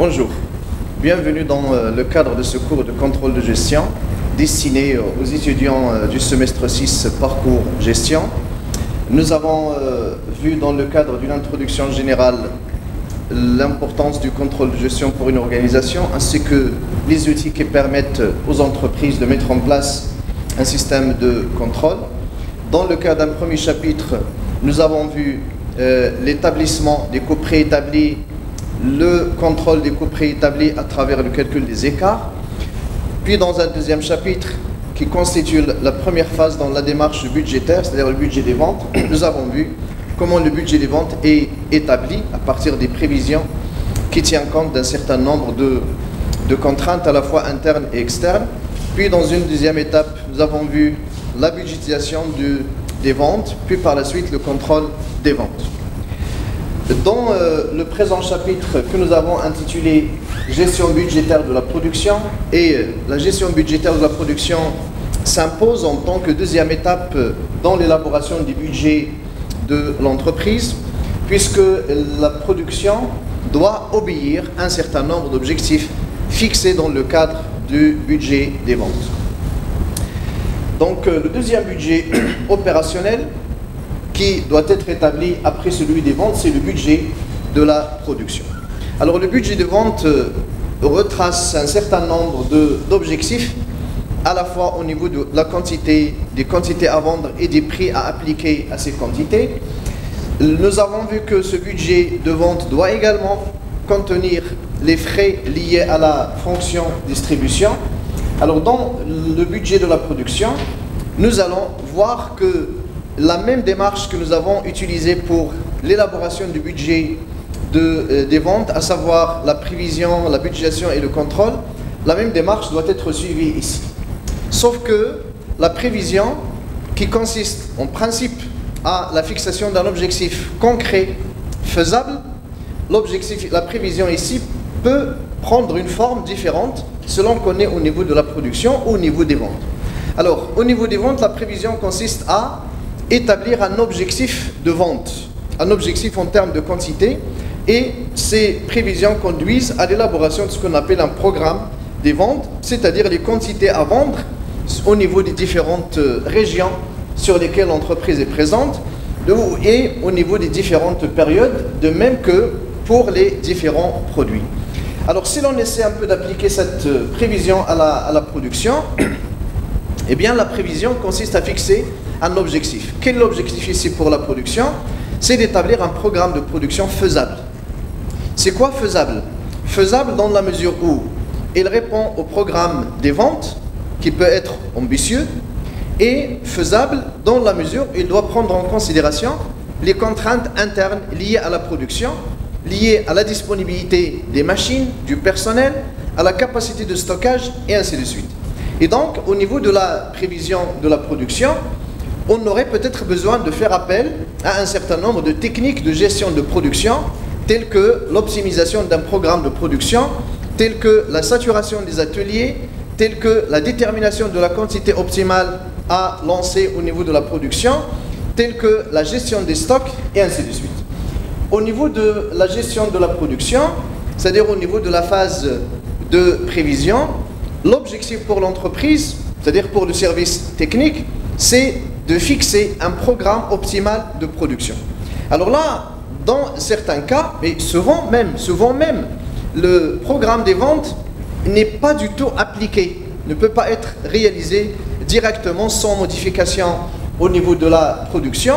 Bonjour, bienvenue dans le cadre de ce cours de contrôle de gestion destiné aux étudiants du semestre 6 parcours gestion. Nous avons vu dans le cadre d'une introduction générale l'importance du contrôle de gestion pour une organisation ainsi que les outils qui permettent aux entreprises de mettre en place un système de contrôle. Dans le cas d'un premier chapitre, nous avons vu l'établissement des coûts préétablis, le contrôle des coûts préétablis à travers le calcul des écarts. Puis dans un deuxième chapitre qui constitue la première phase dans la démarche budgétaire, c'est-à-dire le budget des ventes, nous avons vu comment le budget des ventes est établi à partir des prévisions qui tient compte d'un certain nombre de contraintes à la fois internes et externes. Puis dans une deuxième étape, nous avons vu la budgétisation des ventes, puis par la suite le contrôle des ventes. Dans le présent chapitre que nous avons intitulé « Gestion budgétaire de la production » et la gestion budgétaire de la production s'impose en tant que deuxième étape dans l'élaboration du budget de l'entreprise, puisque la production doit obéir à un certain nombre d'objectifs fixés dans le cadre du budget des ventes. Donc le deuxième budget opérationnel qui doit être établi après celui des ventes, c'est le budget de la production. Alors le budget de vente retrace un certain nombre d'objectifs, à la fois au niveau de la quantité, des quantités à vendre et des prix à appliquer à ces quantités. Nous avons vu que ce budget de vente doit également contenir les frais liés à la fonction distribution. Alors dans le budget de la production, nous allons voir que la même démarche que nous avons utilisée pour l'élaboration du budget des ventes, à savoir la prévision, la budgétisation et le contrôle, la même démarche doit être suivie ici. Sauf que la prévision, qui consiste en principe à la fixation d'un objectif concret, faisable, la prévision ici peut prendre une forme différente selon qu'on est au niveau de la production ou au niveau des ventes. Alors, au niveau des ventes, la prévision consiste à établir un objectif de vente, un objectif en termes de quantité, et ces prévisions conduisent à l'élaboration de ce qu'on appelle un programme des ventes, c'est-à-dire les quantités à vendre au niveau des différentes régions sur lesquelles l'entreprise est présente et au niveau des différentes périodes, de même que pour les différents produits. Alors si l'on essaie un peu d'appliquer cette prévision à la production, eh bien la prévision consiste à fixer un objectif. Quel est l'objectif ici pour la production? C'est d'établir un programme de production faisable. C'est quoi faisable? Faisable dans la mesure où il répond au programme des ventes, qui peut être ambitieux, et faisable dans la mesure où il doit prendre en considération les contraintes internes liées à la production, liées à la disponibilité des machines, du personnel, à la capacité de stockage, et ainsi de suite. Et donc, au niveau de la prévision de la production, on aurait peut-être besoin de faire appel à un certain nombre de techniques de gestion de production, telles que l'optimisation d'un programme de production, telles que la saturation des ateliers, telles que la détermination de la quantité optimale à lancer au niveau de la production, telles que la gestion des stocks, et ainsi de suite. Au niveau de la gestion de la production, c'est-à-dire au niveau de la phase de prévision, l'objectif pour l'entreprise, c'est-à-dire pour le service technique, c'est de fixer un programme optimal de production. Alors là, dans certains cas, et souvent même, le programme des ventes n'est pas du tout appliqué, ne peut pas être réalisé directement sans modification au niveau de la production.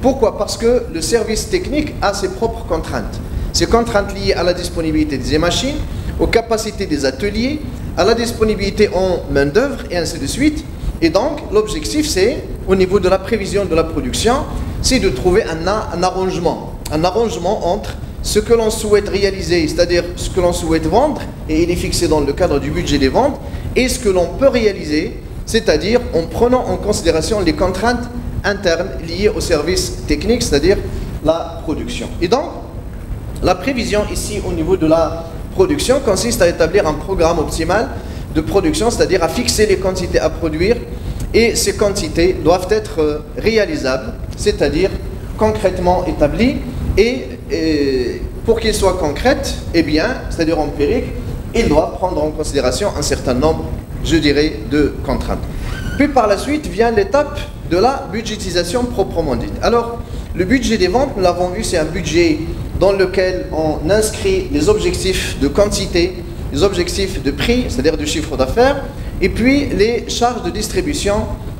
Pourquoi? Parce que le service technique a ses propres contraintes. Ces contraintes liées à la disponibilité des machines, aux capacités des ateliers, à la disponibilité en main-d'œuvre et ainsi de suite. Et donc, l'objectif, c'est, au niveau de la prévision de la production, c'est de trouver un arrangement entre ce que l'on souhaite réaliser, c'est-à-dire ce que l'on souhaite vendre, et il est fixé dans le cadre du budget des ventes, et ce que l'on peut réaliser, c'est-à-dire en prenant en considération les contraintes internes liées au service technique, c'est-à-dire la production. Et donc, la prévision ici au niveau de la production consiste à établir un programme optimal de production, c'est-à-dire à fixer les quantités à produire, et ces quantités doivent être réalisables, c'est-à-dire concrètement établies et pour qu'il soit concret, eh bien, c'est-à-dire empirique, il doit prendre en considération un certain nombre, je dirais, de contraintes. Puis par la suite vient l'étape de la budgétisation proprement dite. Alors, le budget des ventes, nous l'avons vu, c'est un budget dans lequel on inscrit les objectifs de quantité, les objectifs de prix, c'est-à-dire du chiffre d'affaires, et puis les charges de distribution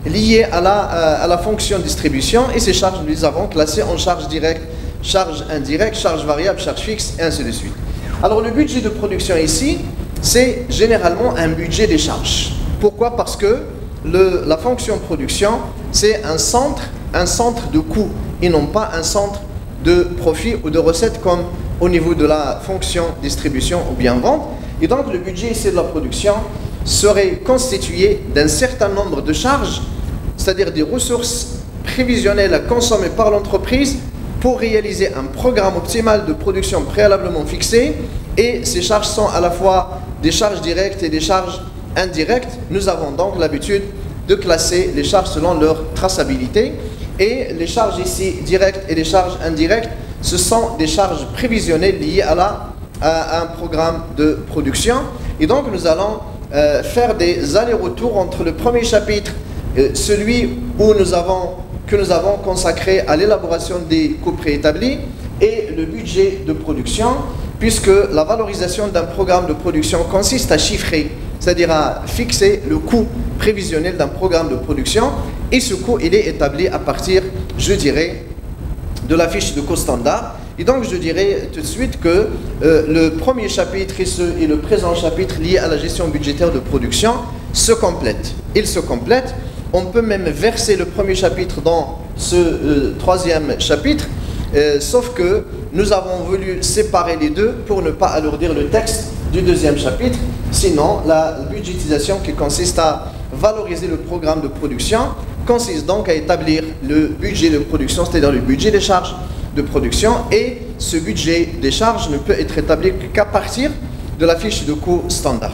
liées à la fonction distribution, et ces charges, nous les avons classées en charges directes, charges indirectes, charges variables, charges fixes, et ainsi de suite. Alors le budget de production ici, c'est généralement un budget des charges. Pourquoi? Parce que la fonction production, c'est un centre de coût, et non pas un centre de profit ou de recettes comme au niveau de la fonction distribution ou bien vente. Et donc le budget ici de la production serait constitué d'un certain nombre de charges, c'est-à-dire des ressources prévisionnelles à consommer par l'entreprise pour réaliser un programme optimal de production préalablement fixé. Et ces charges sont à la fois des charges directes et des charges indirectes. Nous avons donc l'habitude de classer les charges selon leur traçabilité. Et les charges ici directes et les charges indirectes, ce sont des charges prévisionnelles liées à un programme de production. Et donc nous allons faire des allers-retours entre le premier chapitre, celui que nous avons consacré à l'élaboration des coûts préétablis, et le budget de production, puisque la valorisation d'un programme de production consiste à chiffrer, c'est-à-dire à fixer le coût prévisionnel d'un programme de production, et ce coût il est établi à partir, je dirais, de la fiche de coût standard. Et donc je dirais tout de suite que le premier chapitre et le présent chapitre lié à la gestion budgétaire de production se complètent. Ils se complètent. On peut même verser le premier chapitre dans ce troisième chapitre, sauf que nous avons voulu séparer les deux pour ne pas alourdir le texte du deuxième chapitre. Sinon, la budgétisation qui consiste à valoriser le programme de production consiste donc à établir le budget de production, c'est-à-dire le budget des charges de production, et ce budget des charges ne peut être établi qu'à partir de la fiche de coût standard.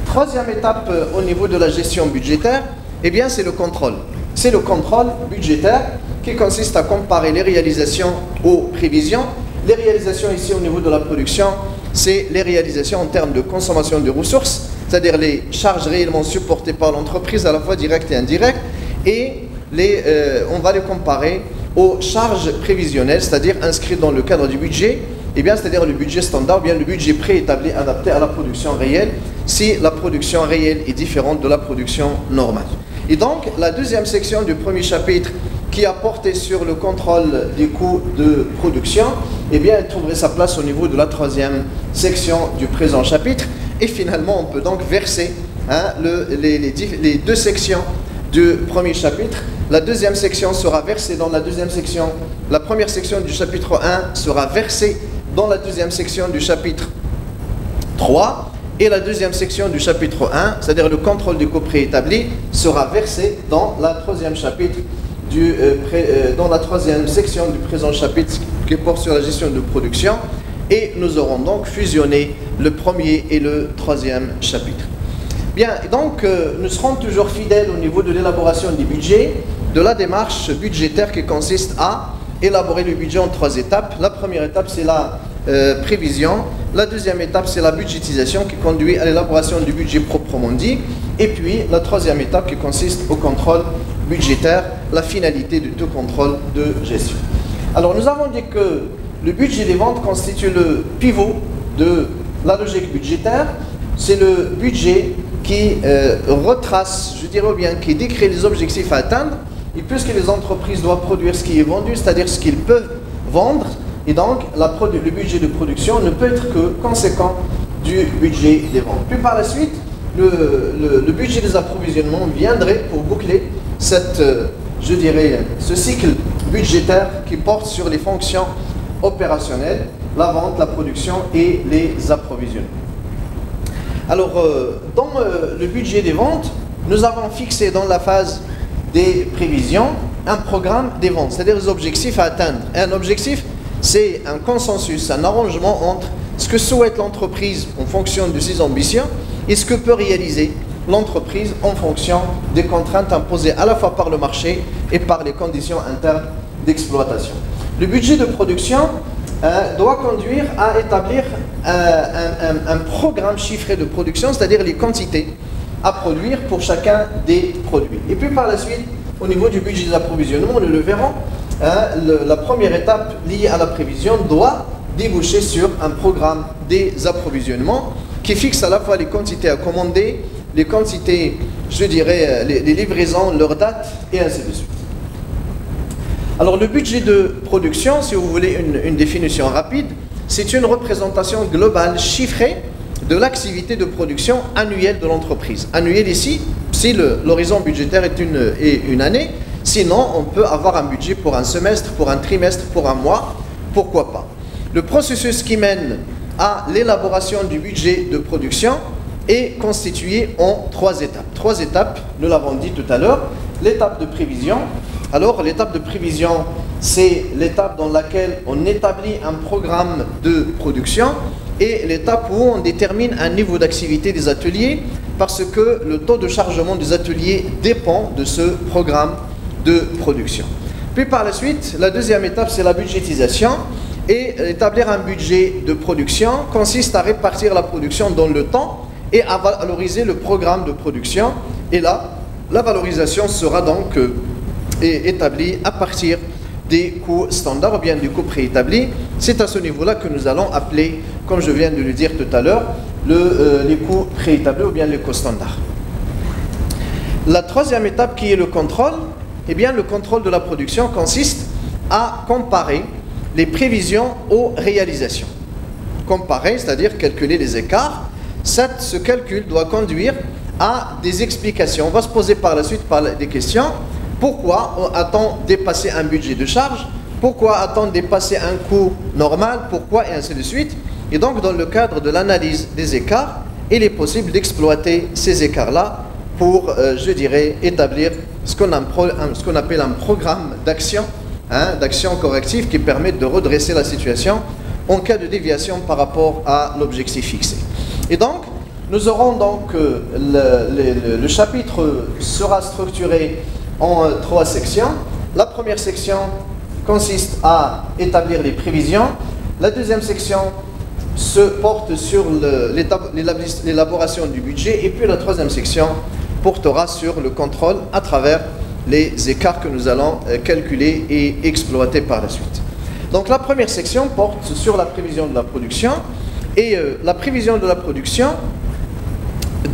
Troisième étape au niveau de la gestion budgétaire, eh bien c'est le contrôle. C'est le contrôle budgétaire qui consiste à comparer les réalisations aux prévisions. Les réalisations ici au niveau de la production, c'est les réalisations en termes de consommation de ressources, c'est-à-dire les charges réellement supportées par l'entreprise, à la fois directes et indirectes, et on va les comparer aux charges prévisionnelles, c'est-à-dire inscrites dans le cadre du budget, eh bien, c'est-à-dire le budget standard, ou bien le budget préétabli adapté à la production réelle, si la production réelle est différente de la production normale. Et donc, la deuxième section du premier chapitre, qui a porté sur le contrôle des coûts de production, eh bien, elle trouverait sa place au niveau de la troisième section du présent chapitre. Et finalement, on peut donc verser les deux sections du premier chapitre. La deuxième section sera versée dans la deuxième section. La première section du chapitre 1 sera versée dans la deuxième section du chapitre 3. Et la deuxième section du chapitre 1, c'est-à-dire le contrôle des coûts préétablis, sera versée dans la troisième chapitre dans la troisième section du présent chapitre qui porte sur la gestion de production, et nous aurons donc fusionné le premier et le troisième chapitre. Bien, donc nous serons toujours fidèles au niveau de l'élaboration du budget, de la démarche budgétaire qui consiste à élaborer le budget en trois étapes. La première étape, c'est la prévision. La deuxième étape, c'est la budgétisation qui conduit à l'élaboration du budget proprement dit. Et puis, la troisième étape qui consiste au contrôle budgétaire, la finalité de tout contrôle de gestion. Alors, nous avons dit que le budget des ventes constitue le pivot de la logique budgétaire. C'est le budget qui retrace, je dirais bien, qui décrit les objectifs à atteindre. Et puisque les entreprises doivent produire ce qui est vendu, c'est-à-dire ce qu'ils peuvent vendre, et donc le budget de production ne peut être que conséquent du budget des ventes. Puis par la suite, le budget des approvisionnements viendrait pour boucler je dirais, ce cycle budgétaire qui porte sur les fonctions opérationnelles, la vente, la production et les approvisionnements. Alors, dans le budget des ventes, nous avons fixé dans la phase des prévisions un programme des ventes, c'est-à-dire les objectifs à atteindre. Et un objectif, c'est un consensus, un arrangement entre ce que souhaite l'entreprise en fonction de ses ambitions et ce que peut réaliser l'entreprise en fonction des contraintes imposées à la fois par le marché et par les conditions internes d'exploitation. Le budget de production doit conduire à établir un programme chiffré de production, c'est-à-dire les quantités à produire pour chacun des produits. Et puis par la suite, au niveau du budget d'approvisionnement, nous le verrons, la première étape liée à la prévision doit déboucher sur un programme des approvisionnements qui fixe à la fois les quantités à commander, les quantités, je dirais, les livraisons, leurs dates, et ainsi de suite. Alors le budget de production, si vous voulez une définition rapide, c'est une représentation globale chiffrée de l'activité de production annuelle de l'entreprise. Annuelle ici, si l'horizon budgétaire est une année, sinon on peut avoir un budget pour un semestre, pour un trimestre, pour un mois, pourquoi pas. Le processus qui mène à l'élaboration du budget de production est constitué en 3 étapes. 3 étapes, nous l'avons dit tout à l'heure. L'étape de prévision. Alors, l'étape de prévision, c'est l'étape dans laquelle on établit un programme de production et l'étape où on détermine un niveau d'activité des ateliers parce que le taux de chargement des ateliers dépend de ce programme de production. Puis par la suite, la deuxième étape, c'est la budgétisation. Et établir un budget de production consiste à répartir la production dans le temps et à valoriser le programme de production. Et là, la valorisation sera donc établie à partir des coûts standards ou bien des coûts préétablis. C'est à ce niveau-là que nous allons appeler, comme je viens de le dire tout à l'heure, les coûts préétablis ou bien les coûts standards. La troisième étape qui est le contrôle, eh bien le contrôle de la production consiste à comparer les prévisions aux réalisations. Comparer, c'est-à-dire calculer les écarts. Ce calcul doit conduire à des explications. On va se poser par la suite des questions. Pourquoi a-t-on dépassé un budget de charge? Pourquoi a-t-on dépassé un coût normal? Pourquoi? Et ainsi de suite. Et donc, dans le cadre de l'analyse des écarts, il est possible d'exploiter ces écarts-là pour, je dirais, établir ce qu'on appelle un programme d'action, d'action corrective qui permet de redresser la situation en cas de déviation par rapport à l'objectif fixé. Et donc, nous aurons donc le chapitre sera structuré en 3 sections. La première section consiste à établir les prévisions. La deuxième section se porte sur l'élaboration du budget. Et puis la troisième section portera sur le contrôle à travers les écarts que nous allons calculer et exploiter par la suite. Donc la première section porte sur la prévision de la production. Et la prévision de la production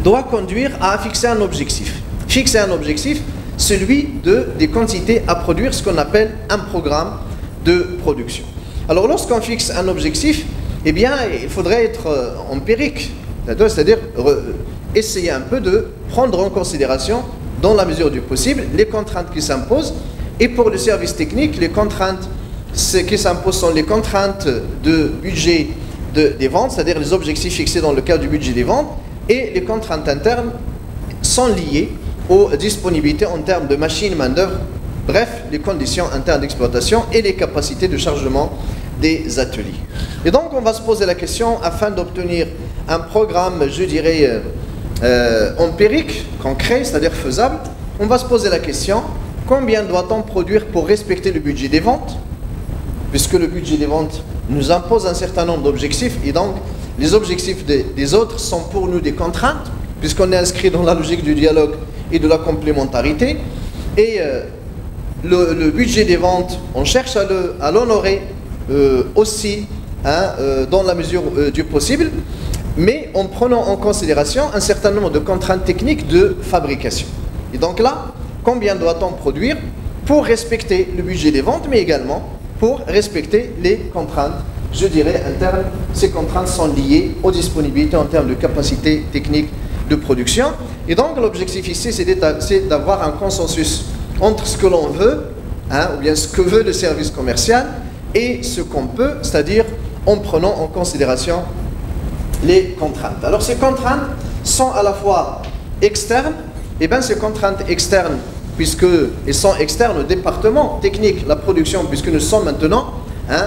doit conduire à fixer un objectif. Fixer un objectif, celui des quantités à produire, ce qu'on appelle un programme de production. Alors lorsqu'on fixe un objectif, eh bien il faudrait être empirique, c'est-à-dire essayer un peu de prendre en considération, dans la mesure du possible, les contraintes qui s'imposent. Et pour le service technique, les contraintes qui s'imposent sont les contraintes de budget des ventes, c'est-à-dire les objectifs fixés dans le cadre du budget des ventes, et les contraintes internes sont liées aux disponibilités en termes de machines, main-d'œuvre, bref, les conditions internes d'exploitation et les capacités de chargement des ateliers. Et donc, on va se poser la question, afin d'obtenir un programme, je dirais, empirique, concret, c'est-à-dire faisable, on va se poser la question, combien doit-on produire pour respecter le budget des ventes? Puisque le budget des ventes nous impose un certain nombre d'objectifs, et donc les objectifs des autres sont pour nous des contraintes, puisqu'on est inscrit dans la logique du dialogue et de la complémentarité. Et le budget des ventes, on cherche à l'honorer aussi, dans la mesure du possible, mais en prenant en considération un certain nombre de contraintes techniques de fabrication. Et donc là, combien doit-on produire pour respecter le budget des ventes, mais également pour respecter les contraintes, je dirais, internes. Ces contraintes sont liées aux disponibilités en termes de capacité technique de production. Et donc l'objectif ici, c'est d'avoir un consensus entre ce que l'on veut, ou bien ce que veut le service commercial, et ce qu'on peut, c'est-à-dire en prenant en considération les contraintes. Alors ces contraintes sont à la fois externes, et bien ces contraintes externes, puisqu'elles sont externes au département technique, la production, puisque nous sommes maintenant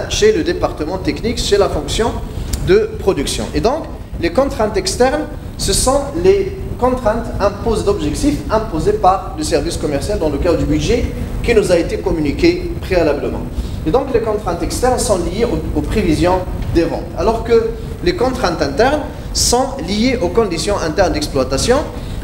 chez le département technique, chez la fonction de production. Et donc, les contraintes externes, ce sont les contraintes d'objectifs imposées par le service commercial dans le cadre du budget qui nous a été communiqué préalablement. Et donc les contraintes externes sont liées aux prévisions des ventes, alors que les contraintes internes sont liées aux conditions internes d'exploitation.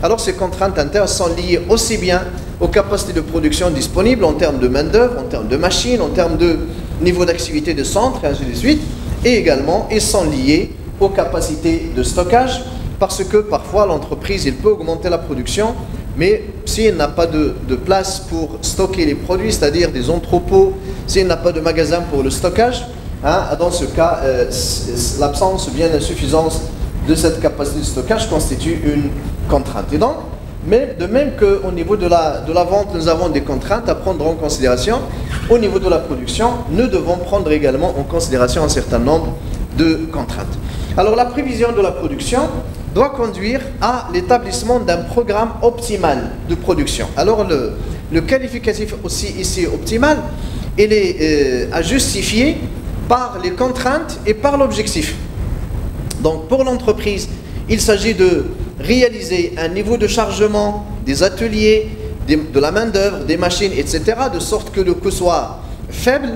Alors ces contraintes internes sont liées aussi bien aux capacités de production disponibles en termes de main-d'œuvre, en termes de machines, en termes de niveau d'activité de centre, et ainsi de suite, et également elles sont liées aux capacités de stockage, parce que parfois l'entreprise il peut augmenter la production, mais si elle n'a pas de place pour stocker les produits, c'est-à-dire des entrepôts, si elle n'a pas de magasin pour le stockage, dans ce cas, l'absence ou bien l'insuffisance de cette capacité de stockage constitue une contrainte. Et donc, de même qu'au niveau de la vente, nous avons des contraintes à prendre en considération, au niveau de la production, nous devons prendre également en considération un certain nombre de contraintes. Alors, la prévision de la production doit conduire à l'établissement d'un programme optimal de production. Alors, le qualificatif aussi ici optimal, il est à justifier par les contraintes et par l'objectif. Donc, pour l'entreprise, il s'agit de réaliser un niveau de chargement des ateliers, de la main-d'œuvre, des machines, etc., de sorte que le coût soit faible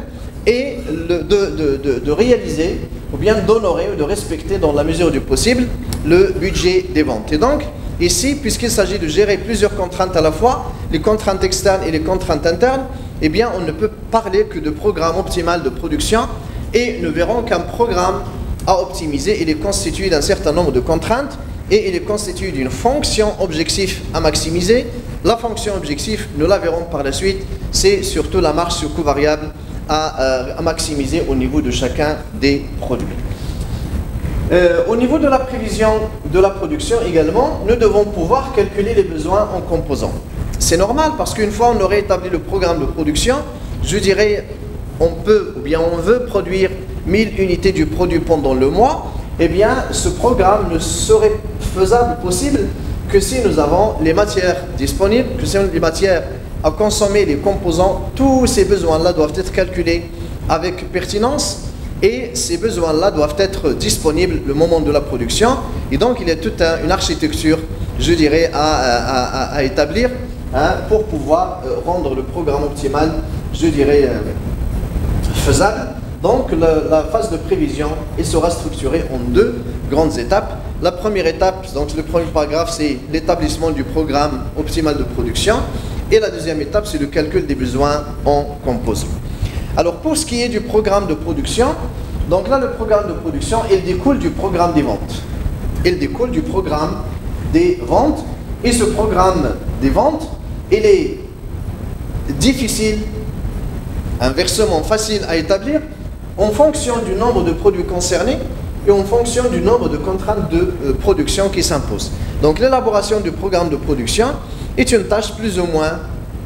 et de réaliser ou bien d'honorer ou de respecter dans la mesure du possible le budget des ventes. Et donc, ici, puisqu'il s'agit de gérer plusieurs contraintes à la fois, les contraintes externes et les contraintes internes, eh bien, on ne peut parler que de programme optimal de production et nous verrons qu'un programme à optimiser, il est constitué d'un certain nombre de contraintes et il est constitué d'une fonction objectif à maximiser. La fonction objectif, nous la verrons par la suite, c'est surtout la marge sur coût variable à maximiser au niveau de chacun des produits. Au niveau de la prévision de la production également, nous devons pouvoir calculer les besoins en composants. C'est normal parce qu'une fois on aurait établi le programme de production, je dirais on peut ou bien on veut produire 1000 unités du produit pendant le mois, eh bien ce programme ne serait faisable, possible, que si nous avons les matières disponibles, que si nous avons les matières à consommer, les composants, tous ces besoins-là doivent être calculés avec pertinence et ces besoins-là doivent être disponibles le moment de la production. Et donc il y a toute une architecture, je dirais, à établir pour pouvoir rendre le programme optimal, je dirais, faisable. Donc la phase de prévision, elle sera structurée en deux grandes étapes. La première étape, donc le premier paragraphe, c'est l'établissement du programme optimal de production. Et la deuxième étape, c'est le calcul des besoins en composants. Alors pour ce qui est du programme de production, donc là le programme de production, il découle du programme des ventes. Il découle du programme des ventes. Et ce programme des ventes, il est difficile, inversement facile à établir, en fonction du nombre de produits concernés et en fonction du nombre de contraintes de production qui s'imposent. Donc l'élaboration du programme de production est une tâche plus ou moins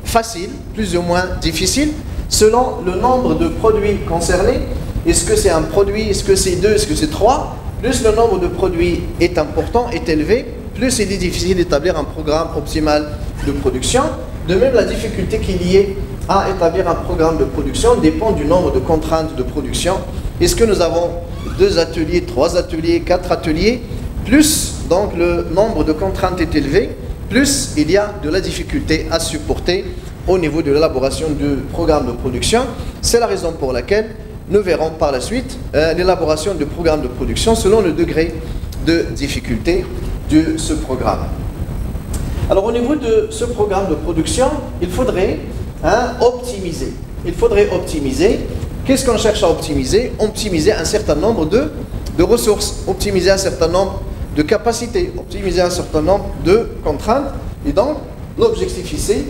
facile, plus ou moins difficile, selon le nombre de produits concernés. Est-ce que c'est un produit, est-ce que c'est deux, est-ce que c'est trois? Plus le nombre de produits est important, est élevé, plus il est difficile d'établir un programme optimal de production. De même, la difficulté qui est liée à établir un programme de production dépend du nombre de contraintes de production. Est-ce que nous avons 2 ateliers, 3 ateliers, 4 ateliers? Plus donc le nombre de contraintes est élevé, plus il y a de la difficulté à supporter au niveau de l'élaboration du programme de production. C'est la raison pour laquelle nous verrons par la suite l'élaboration du programme de production selon le degré de difficulté de ce programme. Alors au niveau de ce programme de production, il faudrait optimiser. Il faudrait optimiser. Qu'est-ce qu'on cherche à optimiser? Optimiser un certain nombre de ressources, optimiser un certain nombre de capacités, optimiser un certain nombre de contraintes. Et donc, l'objectif ici,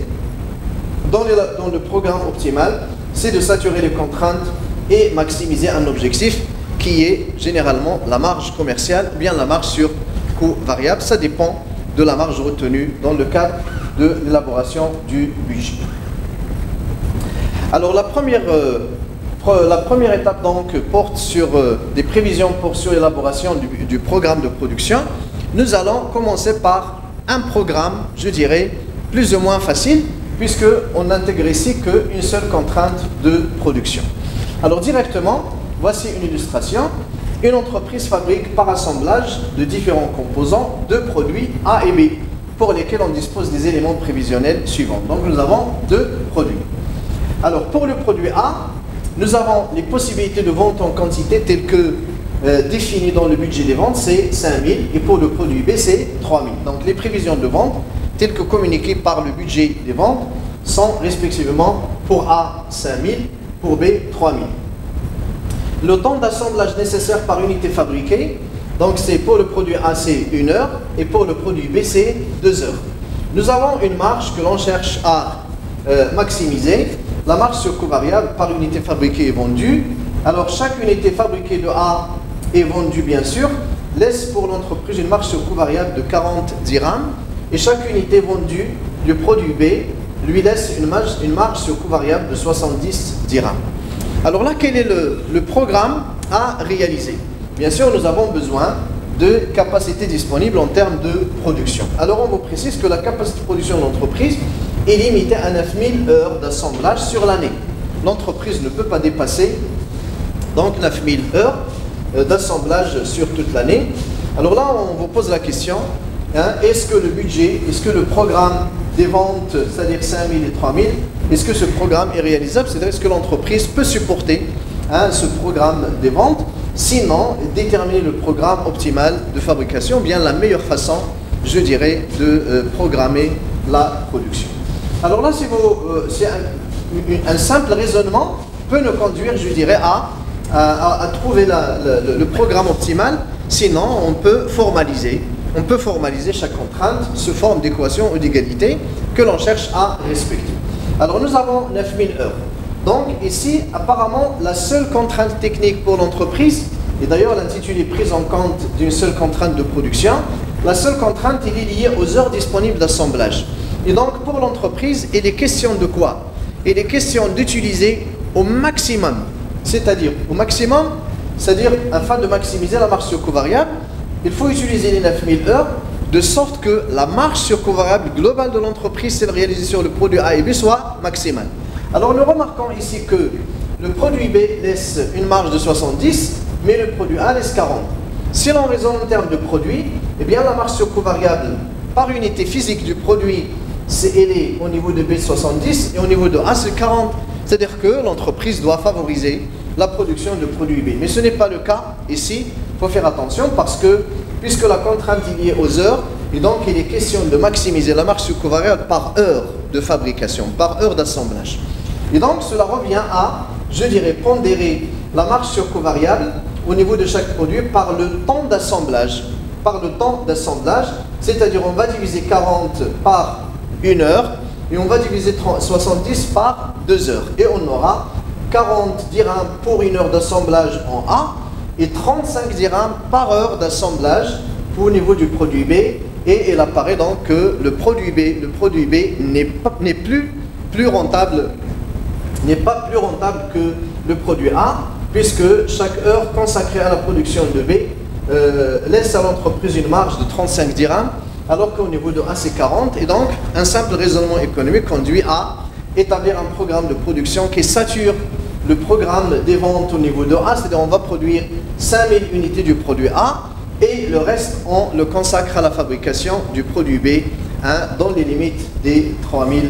dans le programme optimal, c'est de saturer les contraintes et maximiser un objectif qui est généralement la marge commerciale ou bien la marge sur coût variable. Ça dépend de la marge retenue dans le cadre de l'élaboration du budget. Alors la première étape donc porte sur des prévisions sur l'élaboration du programme de production. Nous allons commencer par un programme, je dirais, plus ou moins facile, puisqu'on n'intègre ici qu'une seule contrainte de production. Alors directement, voici une illustration. Une entreprise fabrique par assemblage de différents composants de produits A et B, pour lesquels on dispose des éléments prévisionnels suivants. Donc nous avons 2 produits. Alors pour le produit A, nous avons les possibilités de vente en quantité telles que définies dans le budget des ventes, c'est 5000 et pour le produit B, c'est 3000. Donc les prévisions de vente telles que communiquées par le budget des ventes sont respectivement pour A 5000, pour B 3000. Le temps d'assemblage nécessaire par unité fabriquée, donc c'est pour le produit A c'est 1 heure et pour le produit B c'est 2 heures. Nous avons une marge que l'on cherche à maximiser. La marge sur coût variable par unité fabriquée est vendue. Alors chaque unité fabriquée de A est vendue bien sûr, laisse pour l'entreprise une marge sur coût variable de 40 dirhams et chaque unité vendue du produit B lui laisse une marge sur coût variable de 70 dirhams. Alors là, quel est le programme à réaliser? Bien sûr, nous avons besoin de capacité disponible en termes de production. Alors on vous précise que la capacité de production de l'entreprise est limitée à 9000 heures d'assemblage sur l'année. L'entreprise ne peut pas dépasser donc 9000 heures d'assemblage sur toute l'année. Alors là, on vous pose la question, est-ce que le budget, est-ce que le programme des ventes, c'est-à-dire 5000 et 3000, est-ce que ce programme est réalisable? C'est-à-dire est-ce que l'entreprise peut supporter ce programme des ventes? Sinon, déterminer le programme optimal de fabrication, bien la meilleure façon, je dirais, de programmer la production. Alors là, c'est un simple raisonnement peut nous conduire, je dirais, à trouver le programme optimal. Sinon, on peut formaliser chaque contrainte sous forme d'équation ou d'égalité que l'on cherche à respecter. Alors nous avons 9000 heures. Donc ici, apparemment, la seule contrainte technique pour l'entreprise, et d'ailleurs l'intitulé prise en compte d'une seule contrainte de production, la seule contrainte il est liée aux heures disponibles d'assemblage. Et donc pour l'entreprise, il est question de quoi? Il est question d'utiliser au maximum, c'est-à-dire afin de maximiser la marge sur coût variable, il faut utiliser les 9000 heures de sorte que la marge sur coût variable globale de l'entreprise, celle réalisée sur le produit A et B, soit maximale. Alors nous remarquons ici que le produit B laisse une marge de 70, mais le produit A laisse 40. Si l'on raisonne en termes de produit, eh bien la marge sur coût variable par unité physique du produit, elle est au niveau de B 70 et au niveau de A c'est 40. C'est-à-dire que l'entreprise doit favoriser la production de produits B. Mais ce n'est pas le cas ici. Il faut faire attention parce que, puisque la contrainte est liée aux heures, et donc il est question de maximiser la marge sur coût variable par heure de fabrication, par heure d'assemblage. Et donc cela revient à, je dirais, pondérer la marge sur coût variable au niveau de chaque produit par le temps d'assemblage. Par le temps d'assemblage, c'est-à-dire on va diviser 40 par 1 heure et on va diviser 70 par 2 heures. Et on aura 40 dirhams pour 1 heure d'assemblage en A et 35 dirhams par heure d'assemblage au niveau du produit B. Et il apparaît donc que le produit B n'est plus rentable que le produit A, puisque chaque heure consacrée à la production de B laisse à l'entreprise une marge de 35 dirhams, alors qu'au niveau de A c'est 40. Et donc un simple raisonnement économique conduit à établir un programme de production qui sature le programme des ventes au niveau de A, c'est-à-dire on va produire 5000 unités du produit A et le reste on le consacre à la fabrication du produit B dans les limites des 3000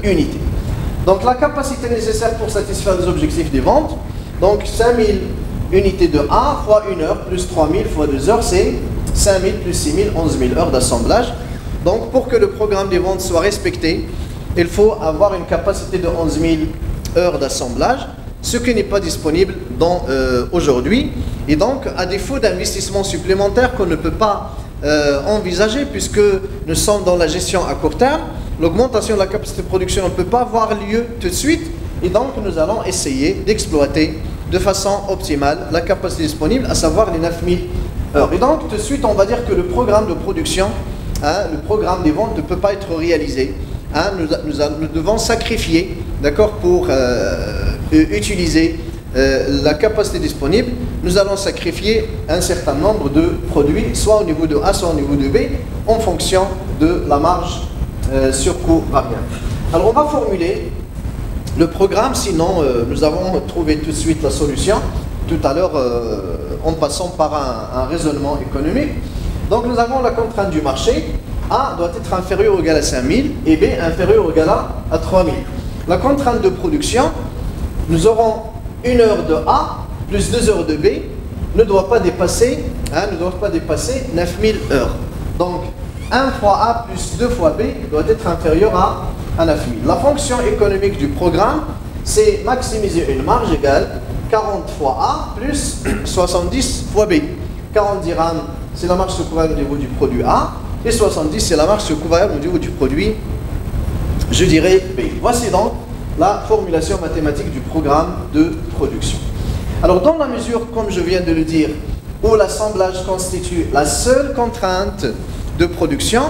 unités. Donc la capacité nécessaire pour satisfaire les objectifs des ventes, donc 5000 unités de A fois 1 heure plus 3000 fois 2 heures, c'est 5000 plus 6000, 11000 heures d'assemblage. Donc pour que le programme des ventes soit respecté, il faut avoir une capacité de 11000 heures d'assemblage, ce qui n'est pas disponible aujourd'hui. Et donc, à défaut d'investissements supplémentaires qu'on ne peut pas envisager, puisque nous sommes dans la gestion à court terme, l'augmentation de la capacité de production ne peut pas avoir lieu tout de suite. Et donc, nous allons essayer d'exploiter de façon optimale la capacité disponible, à savoir les 9000 heures. Et donc, tout de suite, on va dire que le programme de production, le programme des ventes ne peut pas être réalisé. Nous devons sacrifier, d'accord, pour utiliser la capacité disponible. Nous allons sacrifier un certain nombre de produits, soit au niveau de A, soit au niveau de B, en fonction de la marge sur coût variable. Alors on va formuler le programme, sinon nous avons trouvé tout de suite la solution, tout à l'heure en passant par un raisonnement économique. Donc nous avons la contrainte du marché. A doit être inférieur ou égal à 5000 et B inférieur ou égal à 3000. La contrainte de production, nous aurons 1 heure de A plus 2 heures de B ne doit pas dépasser 9000 heures. Donc 1 fois A plus 2 fois B doit être inférieur à 9000. La fonction économique du programme, c'est maximiser une marge égale 40 fois A plus 70 fois B. 40 dirhams, c'est la marge secouvrière au niveau du produit A, et 70, c'est la marge secouvrière au niveau du produit, je dirais, B. Voici donc la formulation mathématique du programme de production. Alors, dans la mesure, comme je viens de le dire, où l'assemblage constitue la seule contrainte de production,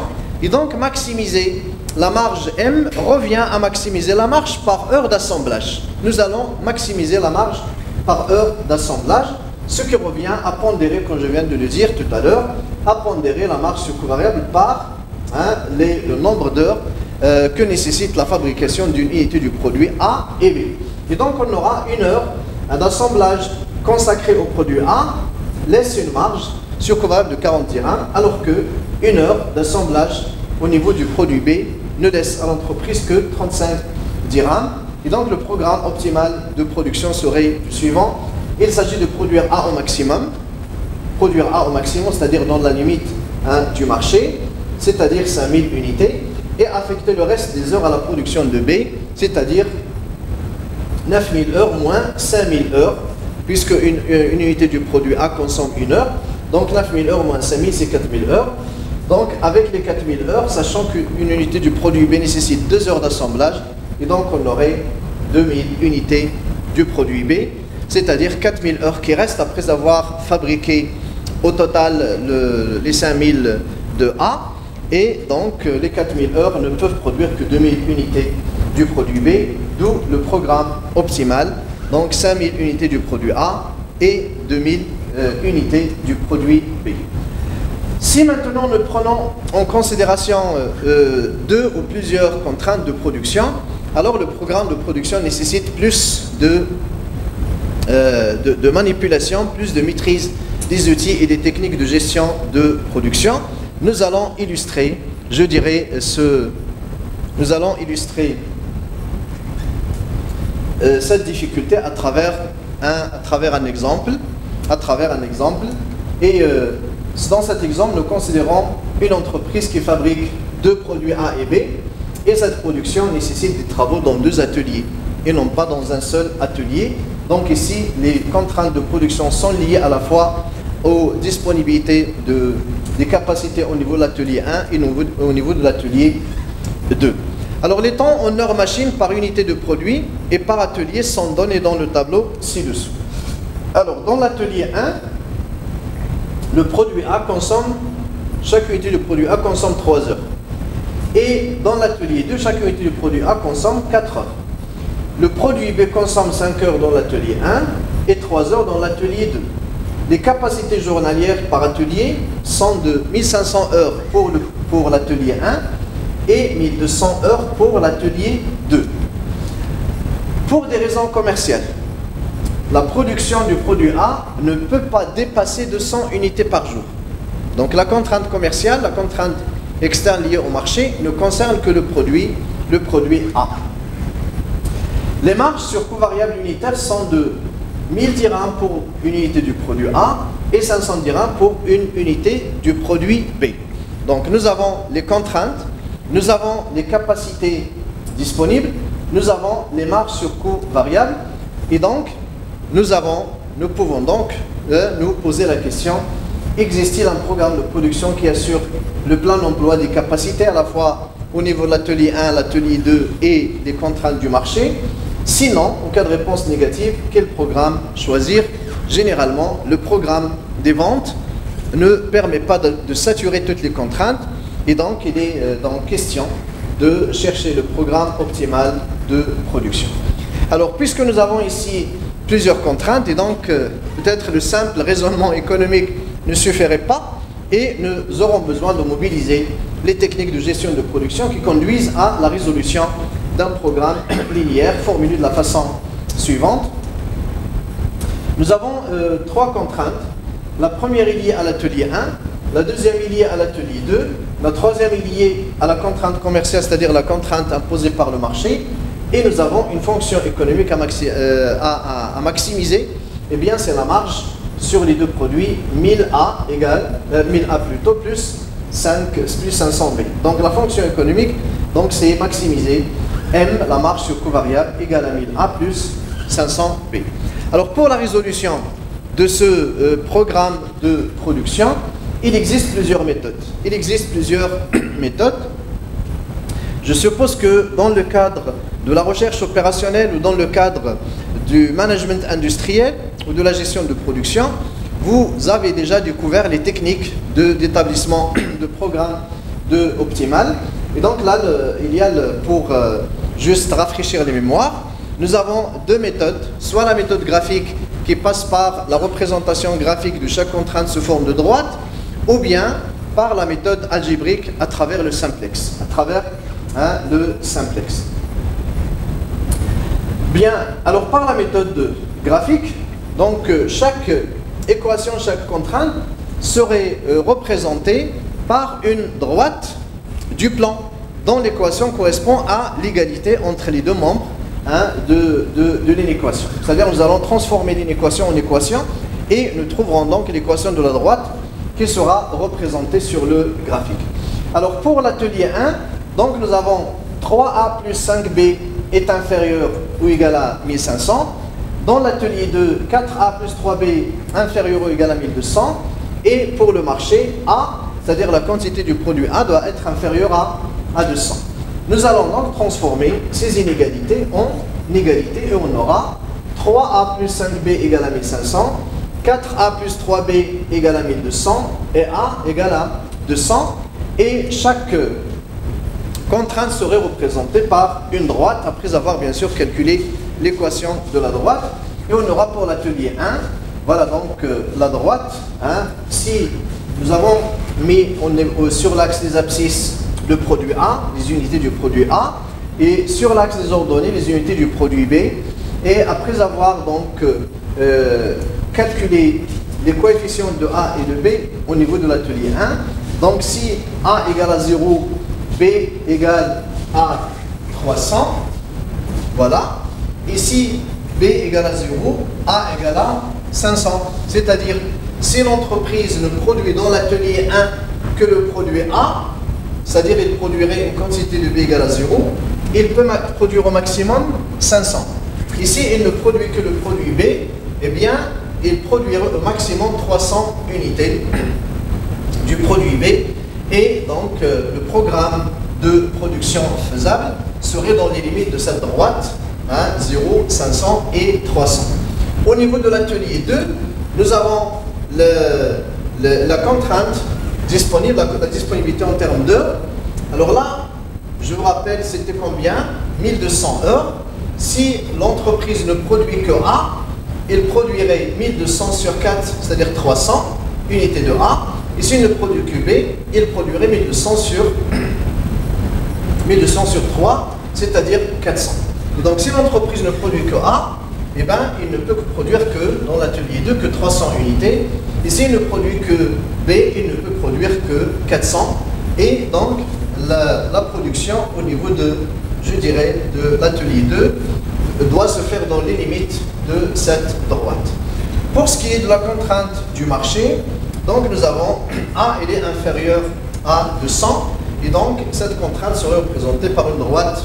et donc maximiser la marge M revient à maximiser la marge par heure d'assemblage. Nous allons maximiser la marge par heure d'assemblage, ce qui revient à pondérer, comme je viens de le dire tout à l'heure, à pondérer la marge secouvrière par le nombre d'heures que nécessite la fabrication d'une unité du produit A et B. Et donc on aura 1 heure d'assemblage consacré au produit A laisse une marge secouvrière de 40 dirhams, alors que 1 heure d'assemblage au niveau du produit B ne laisse à l'entreprise que 35 dirhams. Et donc le programme optimal de production serait le suivant. Il s'agit de produire A au maximum, c'est-à-dire dans la limite du marché, c'est-à-dire 5000 unités, et affecter le reste des heures à la production de B, c'est-à-dire 9000 heures moins 5000 heures, puisque une unité du produit A consomme 1 heure, donc 9000 heures moins 5000, c'est 4000 heures. Donc avec les 4000 heures, sachant qu'une unité du produit B nécessite 2 heures d'assemblage, et donc on aurait 2000 unités du produit B, c'est-à-dire 4000 heures qui restent après avoir fabriqué au total les 5000 de A, et donc les 4000 heures ne peuvent produire que 2000 unités du produit B, d'où le programme optimal, donc 5000 unités du produit A et 2000 unités du produit B. Si maintenant nous prenons en considération 2 ou plusieurs contraintes de production, alors le programme de production nécessite plus de manipulation, plus de maîtrise des outils et des techniques de gestion de production. Nous allons illustrer, je dirais, cette difficulté à travers un exemple. Et dans cet exemple, nous considérons une entreprise qui fabrique 2 produits A et B, et cette production nécessite des travaux dans 2 ateliers et non pas dans un seul atelier. Donc ici, les contraintes de production sont liées à la fois aux disponibilités des capacités au niveau de l'atelier 1 et au niveau de l'atelier 2. Alors les temps en heures machine par unité de produit et par atelier sont donnés dans le tableau ci-dessous. Alors dans l'atelier 1, le produit A chaque unité de produit A consomme 3 heures. Et dans l'atelier 2, chaque unité de produit A consomme 4 heures. Le produit B consomme 5 heures dans l'atelier 1 et 3 heures dans l'atelier 2. Les capacités journalières par atelier sont de 1500 heures pour l'atelier 1 et 1200 heures pour l'atelier 2. Pour des raisons commerciales, la production du produit A ne peut pas dépasser 200 unités par jour. Donc la contrainte commerciale, la contrainte externe liée au marché ne concerne que le produit A. Les marges sur coût variable unitaire sont de 1000 dirhams pour une unité du produit A et 500 dirhams pour une unité du produit B. Donc nous avons les contraintes, nous avons les capacités disponibles, nous avons les marges sur coût variable, et donc nous pouvons donc nous poser la question: existe-t-il un programme de production qui assure le plein emploi des capacités à la fois au niveau de l'atelier 1, l'atelier 2 et des contraintes du marché? Sinon, en cas de réponse négative, quel programme choisir? Généralement, le programme des ventes ne permet pas de saturer toutes les contraintes, et donc il est donc question de chercher le programme optimal de production. Alors, puisque nous avons ici plusieurs contraintes, et donc peut-être le simple raisonnement économique ne suffirait pas, et nous aurons besoin de mobiliser les techniques de gestion de production qui conduisent à la résolution d'un programme linéaire formulé de la façon suivante. Nous avons 3 contraintes. La première est liée à l'atelier 1, la deuxième est liée à l'atelier 2, la troisième est liée à la contrainte commerciale, c'est-à-dire la contrainte imposée par le marché, et nous avons une fonction économique à maximiser. Eh bien, c'est la marge sur les deux produits 1000A égale 1000A plutôt plus 500B. Donc la fonction économique, donc c'est maximiser M, la marge sur coût variable, égale à 1000A plus 500B. Alors pour la résolution de ce programme de production, il existe plusieurs méthodes. Je suppose que dans le cadre de la recherche opérationnelle ou dans le cadre du management industriel ou de la gestion de production, vous avez déjà découvert les techniques d'établissement de programme optimal. Et donc là, pour juste rafraîchir les mémoires, nous avons deux méthodes, soit la méthode graphique qui passe par la représentation graphique de chaque contrainte sous forme de droite, ou bien par la méthode algébrique à travers le simplex. Bien, alors par la méthode graphique, donc chaque équation, chaque contrainte serait représentée par une droite du plan, dont l'équation correspond à l'égalité entre les deux membres de l'inéquation. C'est-à-dire nous allons transformer l'inéquation en équation et nous trouverons donc l'équation de la droite qui sera représentée sur le graphique. Alors pour l'atelier 1, donc nous avons 3A plus 5B est inférieur ou égal à 1500. Dans l'atelier 2, 4A plus 3B inférieur ou égal à 1200. Et pour le marché, A, c'est-à-dire la quantité du produit A, doit être inférieure à 200. Nous allons donc transformer ces inégalités en égalités et on aura 3A plus 5B égale à 1500, 4A plus 3B égale à 1200 et A égale à 200. Et chaque contrainte serait représentée par une droite après avoir bien sûr calculé l'équation de la droite. Et on aura pour l'atelier 1, voilà donc la droite. Si nous avons mis sur l'axe des abscisses le produit A, les unités du produit A, et sur l'axe des ordonnées, les unités du produit B. Et après avoir donc calculé les coefficients de A et de B au niveau de l'atelier 1, donc si A égale à 0, B égale à 300, voilà. Ici, B égale à 0, A égale à 500. C'est-à-dire, si l'entreprise ne produit dans l'atelier 1 que le produit A, c'est-à-dire il produirait une quantité de B égale à 0, il peut produire au maximum 500. Ici, il ne produit que le produit B, eh bien, il produirait au maximum 300 unités du produit B. Et donc, le programme de production faisable serait dans les limites de cette droite, 0, 500 et 300. Au niveau de l'atelier 2, nous avons la contrainte disponible, la disponibilité en termes d'heures. Alors là, je vous rappelle, c'était combien? 1200 heures. Si l'entreprise ne produit que A, il produirait 1200 sur 4, c'est-à-dire 300 unités de A. Et s'il ne produit que B, il produirait 1200 sur 3, c'est-à-dire 400. Et donc si l'entreprise ne produit que A, eh ben, il ne peut produire que, dans l'atelier 2, que 300 unités. Et s'il ne produit que B, il ne peut produire que 400. Et donc, la production au niveau de, je dirais, de l'atelier 2 doit se faire dans les limites de cette droite. Pour ce qui est de la contrainte du marché, donc nous avons A, il est inférieur à 200. Et donc, cette contrainte serait représentée par une droite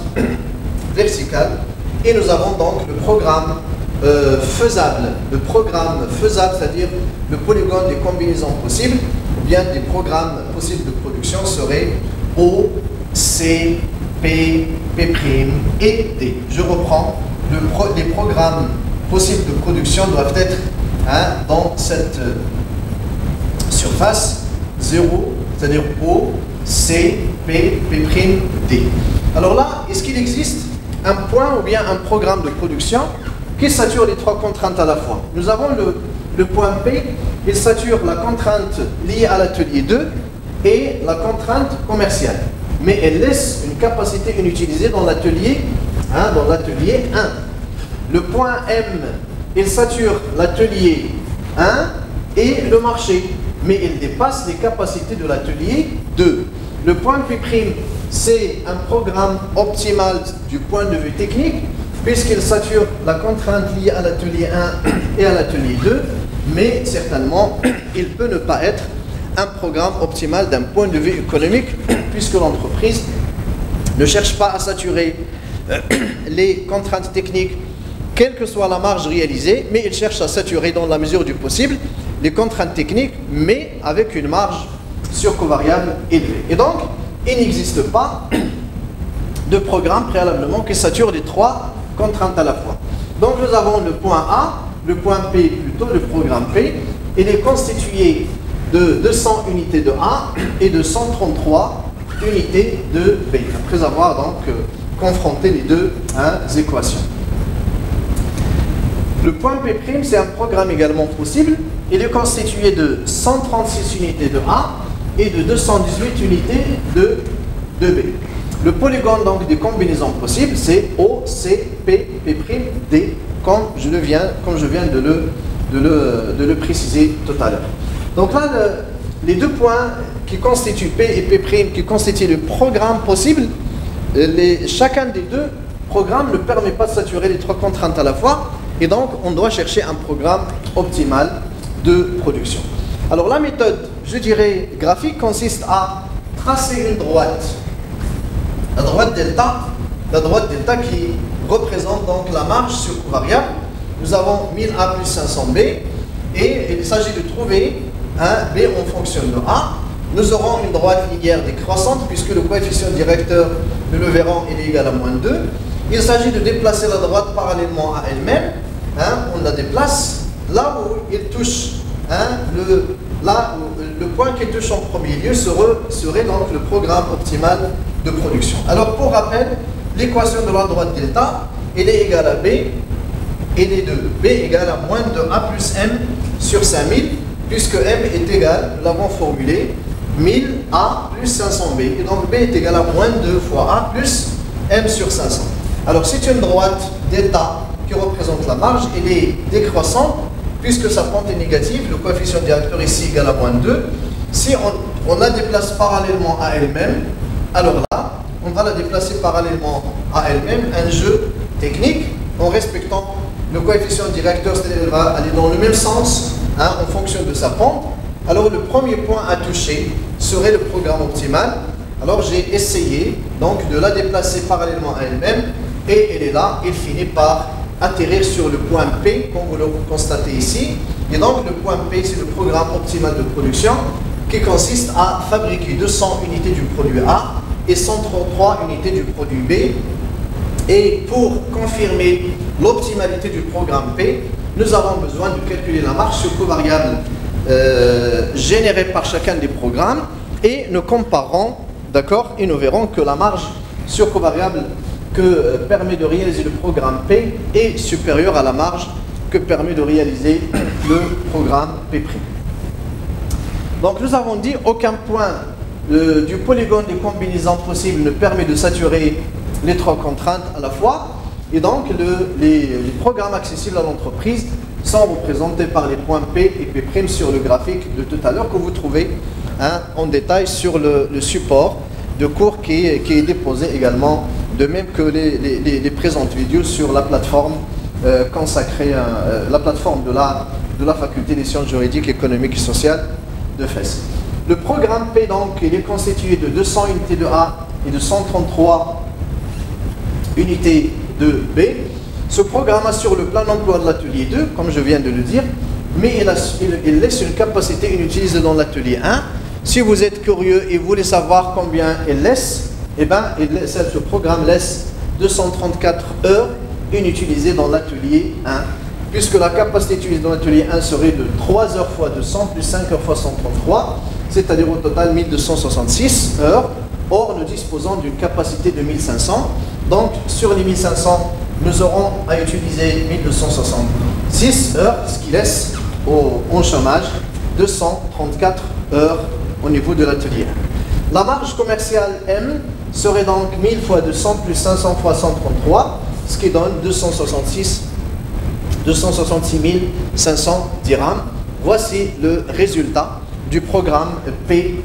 verticale. Et nous avons donc le programme faisable. Le programme faisable, c'est-à-dire le polygone des combinaisons possibles, ou bien des programmes possibles de production serait O, C, P, P' et D. Je reprends. Les programmes possibles de production doivent être dans cette surface 0, c'est-à-dire O, C, P, P', D. Alors là, est-ce qu'il existe un point ou bien un programme de production qui sature les trois contraintes à la fois? Nous avons le point P, il sature la contrainte liée à l'atelier 2 et la contrainte commerciale. Mais elle laisse une capacité inutilisée dans l'atelier 1. Le point M, il sature l'atelier 1 et le marché. Mais il dépasse les capacités de l'atelier 2. Le point P', c'est un programme optimal du point de vue technique, puisqu'il sature la contrainte liée à l'atelier 1 et à l'atelier 2, mais certainement, il peut ne pas être un programme optimal d'un point de vue économique, puisque l'entreprise ne cherche pas à saturer les contraintes techniques, quelle que soit la marge réalisée, mais il cherche à saturer dans la mesure du possible les contraintes techniques, mais avec une marge sur covariable élevée. Et donc, il n'existe pas de programme préalablement qui sature les trois contraintes à la fois. Donc nous avons le point A, le point P plutôt, le programme P. Il est constitué de 200 unités de A et de 133 unités de B, après avoir donc confronté les deux équations. Le point P', c'est un programme également possible. Il est constitué de 136 unités de A et de 218 unités de B. Le polygone donc des combinaisons possibles, c'est O, C, P, P', D, comme je viens de le préciser tout à l'heure. Donc là, les deux points qui constituent P et P', qui constituent le programme possible, chacun des deux programmes ne permet pas de saturer les trois contraintes à la fois, et donc on doit chercher un programme optimal de production. Alors la méthode, je dirais, graphique consiste à tracer une droite, la droite delta qui représente donc la marge sur covariable. Nous avons 1000A plus 500B, et il s'agit de trouver un B en fonction de A. Nous aurons une droite linéaire décroissante, puisque le coefficient directeur, nous le verrons, il est égal à moins 2. Il s'agit de déplacer la droite parallèlement à elle-même. On la déplace là où il touche, le point qui touche en premier lieu serait donc le programme optimal de production. Alors pour rappel, l'équation de la droite delta, elle est égale à B, et les deux, B égale à moins de A plus M sur 5000, puisque M est égal, nous l'avons formulé, 1000A plus 500B. Et donc B est égal à moins 2 fois A plus M sur 500. Alors c'est une droite delta qui représente la marge, elle est décroissante, puisque sa pente est négative, le coefficient directeur ici égal à moins 2. Si on la déplace parallèlement à elle-même, alors là, on va la déplacer parallèlement à elle-même, un jeu technique, en respectant le coefficient directeur, c'est-à-dire qu'elle va aller dans le même sens, en fonction de sa pente. Alors le premier point à toucher serait le programme optimal. Alors j'ai essayé donc de la déplacer parallèlement à elle-même, et elle est là, elle finit par atterrir sur le point P, comme vous le constatez ici. Et donc le point P, c'est le programme optimal de production qui consiste à fabriquer 200 unités du produit A et 133 unités du produit B. Et pour confirmer l'optimalité du programme P, nous avons besoin de calculer la marge sur covariable générée par chacun des programmes, et nous comparons, d'accord, et nous verrons que la marge sur covariable que permet de réaliser le programme P est supérieure à la marge que permet de réaliser le programme P'. Donc nous avons dit aucun point du polygone des combinaisons possibles ne permet de saturer les trois contraintes à la fois, et donc les programmes accessibles à l'entreprise sont représentés par les points P et P' sur le graphique de tout à l'heure que vous trouvez en détail sur le support de cours qui est déposé également, de même que les présentes vidéos sur la plateforme consacrée à la plateforme de la faculté des sciences juridiques, économiques et sociales de Fès. Le programme P, donc, il est constitué de 200 unités de A et de 133 unités de B. Ce programme assure le plein emploi de l'atelier 2, comme je viens de le dire, mais il laisse une capacité inutilisée dans l'atelier 1. Si vous êtes curieux et voulez savoir combien il laisse, eh bien, ce programme laisse 234 heures inutilisées dans l'atelier 1, puisque la capacité utilisée dans l'atelier 1 serait de 3 heures fois 200 plus 5 heures fois 133, c'est-à-dire au total 1266 heures. Or, nous disposons d'une capacité de 1500. Donc, sur les 1500, nous aurons à utiliser 1266 heures, ce qui laisse en chômage 234 heures au niveau de l'atelier 1. La marge commerciale M serait donc 1000 fois 200 plus 500 fois 133, ce qui donne 266 500 dirhams. Voici le résultat du programme P,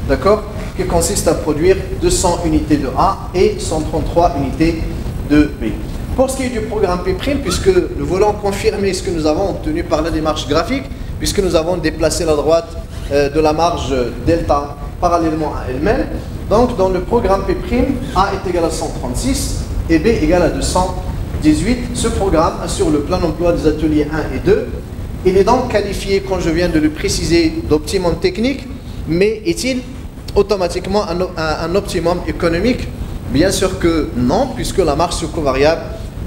d'accord, qui consiste à produire 200 unités de A et 133 unités de B. Pour ce qui est du programme P', puisque nous voulons confirmer ce que nous avons obtenu par la démarche graphique, puisque nous avons déplacé la droite de la marge delta parallèlement à elle-même, donc dans le programme P', A est égal à 136 et B égale à 218. Ce programme assure le plein emploi des ateliers 1 et 2. Il est donc qualifié, comme je viens de le préciser, d'optimum technique, mais est-il automatiquement un optimum économique? Bien sûr que non, puisque la marge succo-variable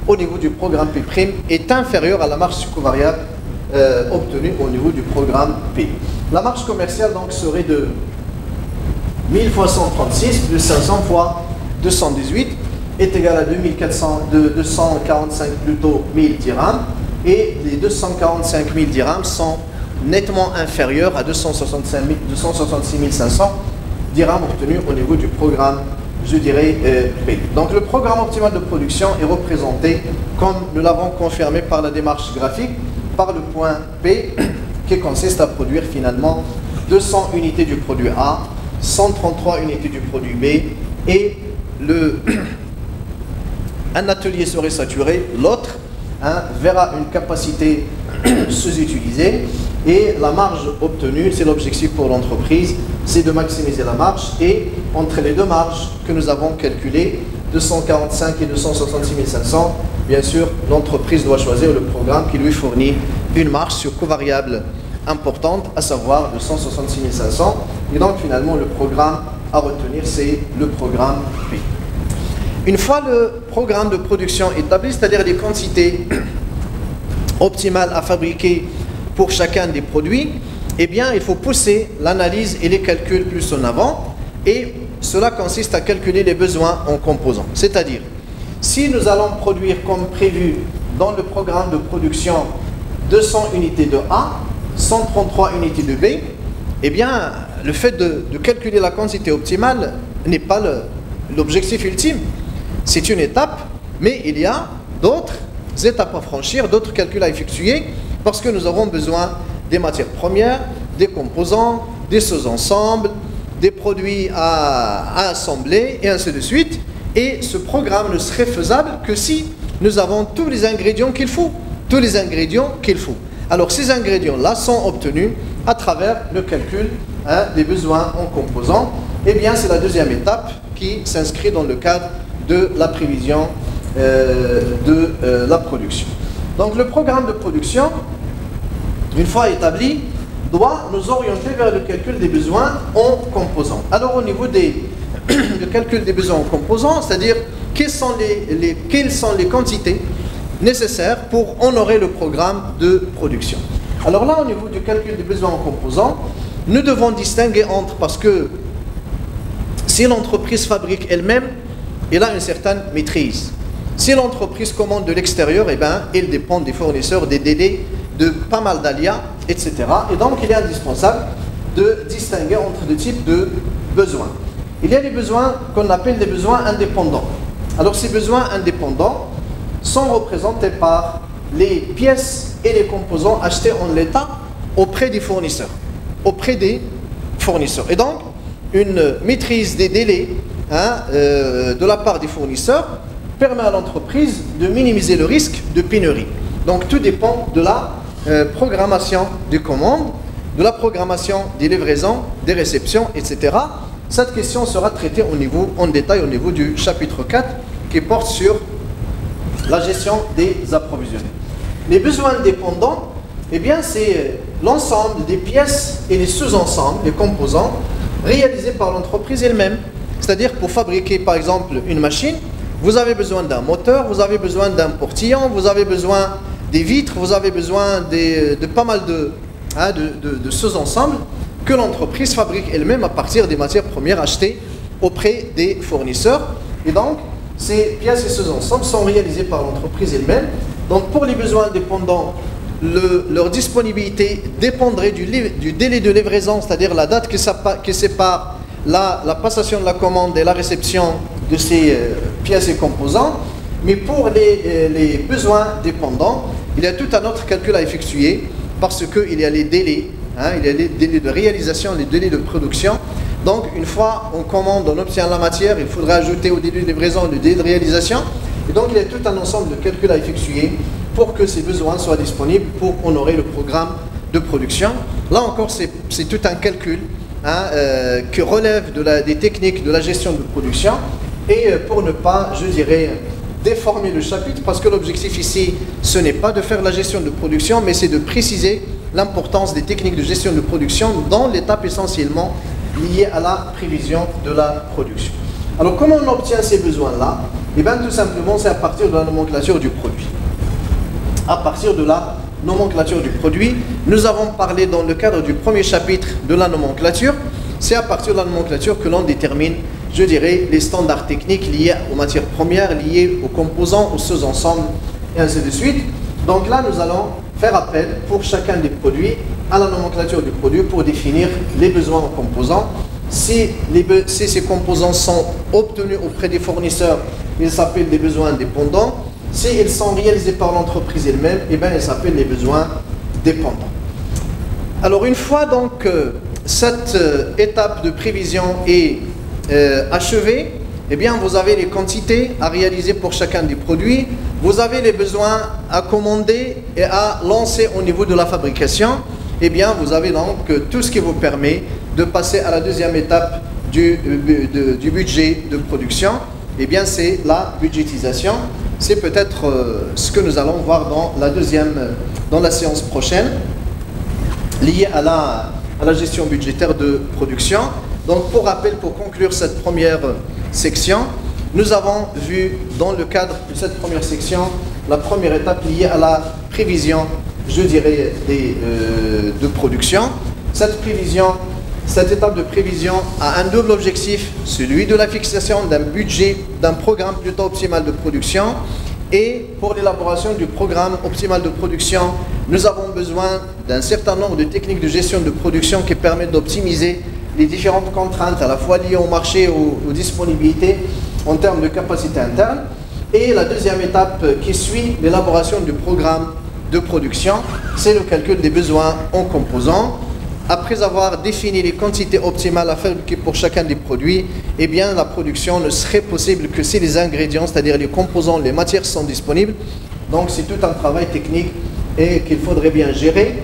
au niveau du programme P' est inférieure à la marge succo-variable obtenue au niveau du programme P. La marge commerciale donc serait de 1000 fois 136 plus 500 fois 218 est égal à 245 plutôt 1000 dirhams, et les 245 000 dirhams sont nettement inférieurs à 266 500 dirhams obtenus au niveau du programme, je dirais, P. Donc le programme optimal de production est représenté, comme nous l'avons confirmé par la démarche graphique, par le point P, qui consiste à produire finalement 200 unités du produit A, 133 unités du produit B, et un atelier serait saturé, l'autre verra une capacité sous-utilisée, et la marge obtenue, c'est l'objectif pour l'entreprise, c'est de maximiser la marge, et entre les deux marges que nous avons calculées, 245 et 266 500, bien sûr, l'entreprise doit choisir le programme qui lui fournit une marge sur covariable importante, à savoir 266 500, et donc finalement le programme à retenir, c'est le programme P. Une fois le programme de production établi, c'est-à-dire les quantités optimales à fabriquer pour chacun des produits, eh bien, il faut pousser l'analyse et les calculs plus en avant, et cela consiste à calculer les besoins en composants. C'est-à-dire, si nous allons produire comme prévu dans le programme de production 200 unités de A, 133 unités de B, eh bien, le fait de calculer la quantité optimale n'est pas l'objectif ultime. C'est une étape, mais il y a d'autres étapes à franchir, d'autres calculs à effectuer, parce que nous aurons besoin des matières premières, des composants, des sous-ensembles, des produits à assembler, et ainsi de suite. Et ce programme ne serait faisable que si nous avons tous les ingrédients qu'il faut. Tous les ingrédients qu'il faut. Alors ces ingrédients-là sont obtenus à travers le calcul des besoins en composants. Eh bien, c'est la deuxième étape qui s'inscrit dans le cadre de la prévision de la production. Donc le programme de production, une fois établi, doit nous orienter vers le calcul des besoins en composants. Alors au niveau du calcul des besoins en composants, c'est-à-dire quelles sont les quantités nécessaires pour honorer le programme de production. Alors là, au niveau du calcul des besoins en composants, nous devons distinguer entre, parce que si l'entreprise fabrique elle-même, elle a une certaine maîtrise. Si l'entreprise commande de l'extérieur, eh bien, elle dépend des fournisseurs, des délais, de pas mal d'alias, etc. Et donc, il est indispensable de distinguer entre deux types de besoins. Il y a des besoins qu'on appelle des besoins indépendants. Alors, ces besoins indépendants sont représentés par les pièces et les composants achetés en l'état auprès des fournisseurs. Et donc, une maîtrise des délais de la part des fournisseurs permet à l'entreprise de minimiser le risque de pénurie. Donc, tout dépend de la programmation des commandes, de la programmation des livraisons, des réceptions, etc. Cette question sera traitée en détail au niveau du chapitre 4 qui porte sur la gestion des approvisionnements. Les besoins dépendants, eh bien, c'est l'ensemble des pièces et les sous-ensembles, les composants, réalisés par l'entreprise elle-même. C'est-à-dire, pour fabriquer, par exemple, une machine, vous avez besoin d'un moteur, vous avez besoin d'un portillon, vous avez besoin des vitres, vous avez besoin de pas mal de sous-ensembles que l'entreprise fabrique elle-même à partir des matières premières achetées auprès des fournisseurs. Et donc, ces pièces et sous-ensembles sont réalisés par l'entreprise elle-même. Donc, pour les besoins indépendants, leur disponibilité dépendrait du délai de livraison, c'est-à-dire la date qui sépare la passation de la commande et la réception de ces pièces et composants. Mais pour les besoins dépendants, il y a tout un autre calcul à effectuer parce qu'il y a les délais, il y a les délais de réalisation, les délais de production, Donc, une fois on commande, on obtient la matière, il faudra ajouter au délai de livraison le délai de réalisation. Et donc, il y a tout un ensemble de calculs à effectuer pour que ces besoins soient disponibles pour honorer le programme de production. Là encore, c'est tout un calcul qui relève des techniques de la gestion de production. Et pour ne pas, je dirais, déformer le chapitre, parce que l'objectif ici, ce n'est pas de faire la gestion de production, mais c'est de préciser l'importance des techniques de gestion de production dans l'étape essentiellement liée à la prévision de la production. Alors, comment on obtient ces besoins-là? Eh bien, tout simplement, c'est à partir de la nomenclature du produit. À partir de la nomenclature du produit, nous avons parlé dans le cadre du premier chapitre de la nomenclature. C'est à partir de la nomenclature que l'on détermine, je dirais, les standards techniques liés aux matières premières, liés aux composants, aux sous-ensembles, et ainsi de suite. Donc là, nous allons faire appel pour chacun des produits à la nomenclature du produit pour définir les besoins en composants. Si ces composants sont obtenus auprès des fournisseurs, ils s'appellent des besoins dépendants. S'ils sont réalisés par l'entreprise elle-même, eh bien, ils s'appellent les besoins dépendants. Alors, une fois donc cette étape de prévision est achevée, eh bien, vous avez les quantités à réaliser pour chacun des produits. Vous avez les besoins à commander et à lancer au niveau de la fabrication. Eh bien, vous avez donc tout ce qui vous permet de passer à la deuxième étape du budget de production. Eh bien, c'est la budgétisation. C'est peut-être ce que nous allons voir dans la séance prochaine, liée à la gestion budgétaire de production. Donc, pour rappel, pour conclure cette première section, nous avons vu dans le cadre de cette première section la première étape liée à la prévision, je dirais, de production. Cette étape de prévision a un double objectif, celui de la fixation d'un budget, d'un programme plutôt optimal de production. Et pour l'élaboration du programme optimal de production, nous avons besoin d'un certain nombre de techniques de gestion de production qui permettent d'optimiser les différentes contraintes, à la fois liées au marché, aux disponibilités en termes de capacité interne. Et la deuxième étape qui suit l'élaboration du programme de production, c'est le calcul des besoins en composants. Après avoir défini les quantités optimales à fabriquer pour chacun des produits, eh bien, la production ne serait possible que si les ingrédients, c'est-à-dire les composants, les matières sont disponibles. Donc, c'est tout un travail technique et qu'il faudrait bien gérer.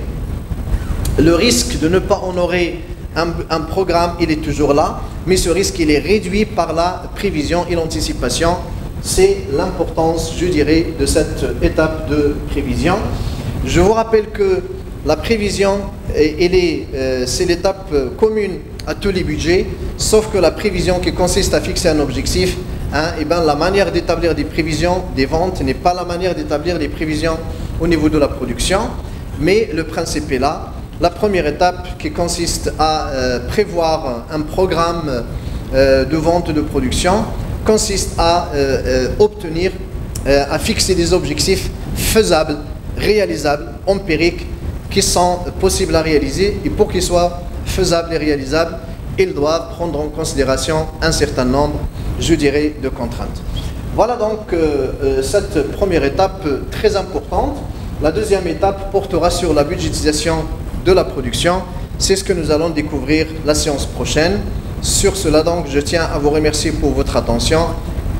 Le risque de ne pas honorer un programme, il est toujours là, mais ce risque, il est réduit par la prévision et l'anticipation. C'est l'importance, je dirais, de cette étape de prévision. Je vous rappelle que la prévision, c'est l'étape commune à tous les budgets, sauf que la prévision qui consiste à fixer un objectif, eh ben, la manière d'établir des prévisions des ventes n'est pas la manière d'établir des prévisions au niveau de la production, mais le principe est là. La première étape qui consiste à prévoir un programme de vente de production consiste à obtenir, à fixer des objectifs faisables, réalisables, empiriques, qui sont possibles à réaliser, et pour qu'ils soient faisables et réalisables, ils doivent prendre en considération un certain nombre, je dirais, de contraintes. Voilà donc cette première étape très importante. La deuxième étape portera sur la budgétisation de la production. C'est ce que nous allons découvrir la séance prochaine. Sur cela donc, je tiens à vous remercier pour votre attention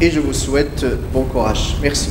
et je vous souhaite bon courage. Merci.